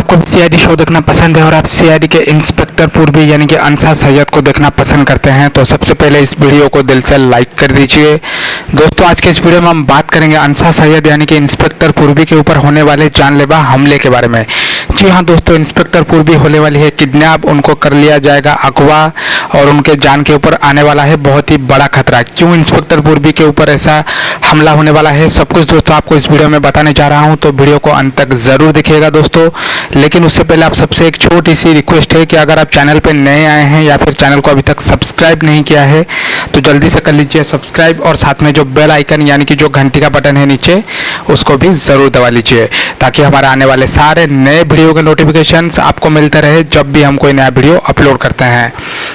आपको CID show देखना पसंद है और आप सीआईडी के इंस्पेक्टर पूर्वी यानी कि अंसार सैयद को देखना पसंद करते हैं तो सबसे पहले इस वीडियो को दिल से लाइक कर दीजिए। दोस्तों आज के इस वीडियो में हम बात करेंगे अंसार सैयद यानी कि इंस्पेक्टर पूर्वी के ऊपर होने वाले जानलेवा हमले के बारे में। जी हाँ दोस्तों, इंस्पेक्टर पूर्वी होने वाली है किडनैप, उनको कर लिया जाएगा अगवा और उनके जान के ऊपर आने वाला है बहुत ही बड़ा खतरा। क्यों इंस्पेक्टर पूर्वी के ऊपर ऐसा हमला होने वाला है, सब कुछ दोस्तों आपको इस वीडियो में बताने जा रहा हूं, तो वीडियो को अंत तक जरूर देखिएगा दोस्तों। लेकिन उससे पहले आप सबसे एक छोटी सी रिक्वेस्ट है कि अगर आप चैनल पे नए आए हैं या फिर चैनल को अभी तक सब्सक्राइब नहीं किया है तो जल्दी से कर लीजिए सब्सक्राइब और साथ में जो बेल आइकन यानी कि जो घंटी का बटन है नीचे उसको भी ज़रूर दबा लीजिए ताकि हमारे आने वाले सारे नए वीडियो के नोटिफिकेशंस आपको मिलते रहे जब भी हम कोई नया वीडियो अपलोड करते हैं।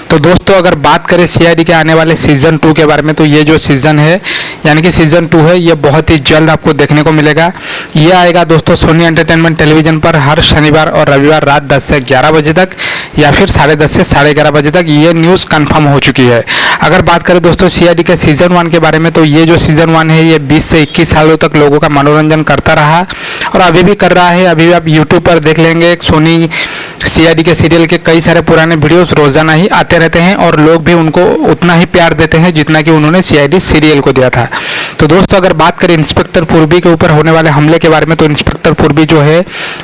तो दोस्तों अगर बात करें सीआईडी के आने वाले सीज़न 2 के बारे में, तो ये जो सीज़न है यानी कि सीज़न 2 है ये बहुत ही जल्द आपको देखने को मिलेगा। ये आएगा दोस्तों सोनी एंटरटेनमेंट टेलीविज़न पर हर शनिवार और रविवार रात 10 से 11 बजे तक या फिर 10:30 से 11:30 बजे तक। ये न्यूज़ कंफर्म हो चुकी है। अगर बात करें दोस्तों सीआईडी के सीज़न 1 के बारे में, तो ये जो सीज़न 1 है ये 20 से 21 सालों तक लोगों का मनोरंजन करता रहा और अभी भी कर रहा है। अभी भी आप यूट्यूब पर देख लेंगे सोनी सीआईडी के सीरियल के कई सारे पुराने वीडियोस रोजाना ही आते रहते हैं और लोग भी उनको उतना ही प्यार देते हैं जितना कि उन्होंने सीआईडी सीरियल को दिया था। तो दोस्तों अगर बात करें इंस्पेक्टर पूर्वी के ऊपर होने वाले हमले के बारे में, तो इंस्पेक्टर पूर्वी जो है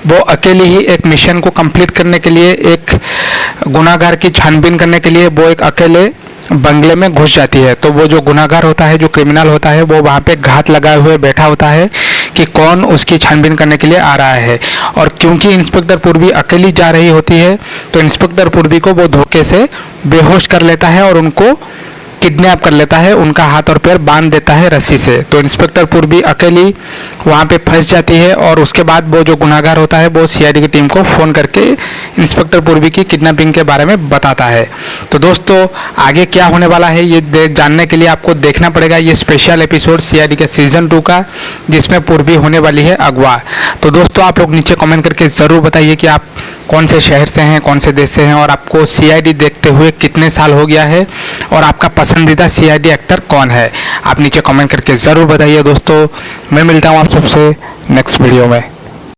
वो अकेले ही एक मिशन को कंप्लीट करने के लिए, एक गुनाहगार की छानबीन करने के लिए वो एक अकेले बंगले में घुस जाती है। तो वो जो गुनाहगार होता है, जो क्रिमिनल होता है, वो वहाँ पे घात लगाए हुए बैठा होता है कि कौन उसकी छानबीन करने के लिए आ रहा है। और क्योंकि इंस्पेक्टर पूर्वी अकेली जा रही होती है तो इंस्पेक्टर पूर्वी को वो धोखे से बेहोश कर लेता है और उनको किडनैप कर लेता है, उनका हाथ और पैर बांध देता है रस्सी से। तो इंस्पेक्टर पूर्वी अकेली वहाँ पे फंस जाती है और उसके बाद वो जो गुनाहगार होता है वो सीआईडी की टीम को फ़ोन करके इंस्पेक्टर पूर्वी की किडनैपिंग के बारे में बताता है। तो दोस्तों आगे क्या होने वाला है ये जानने के लिए आपको देखना पड़ेगा ये स्पेशल एपिसोड सीआईडी के सीज़न 2 का, जिसमें पूर्वी होने वाली है अगवा। तो दोस्तों आप लोग नीचे कमेंट करके ज़रूर बताइए कि आप कौन से शहर से हैं, कौन से देश से हैं और आपको सीआईडी देखते हुए कितने साल हो गया है और आपका पसंदीदा सीआईडी एक्टर कौन है। आप नीचे कमेंट करके ज़रूर बताइए दोस्तों। मैं मिलता हूँ आप सबसे नेक्स्ट वीडियो में।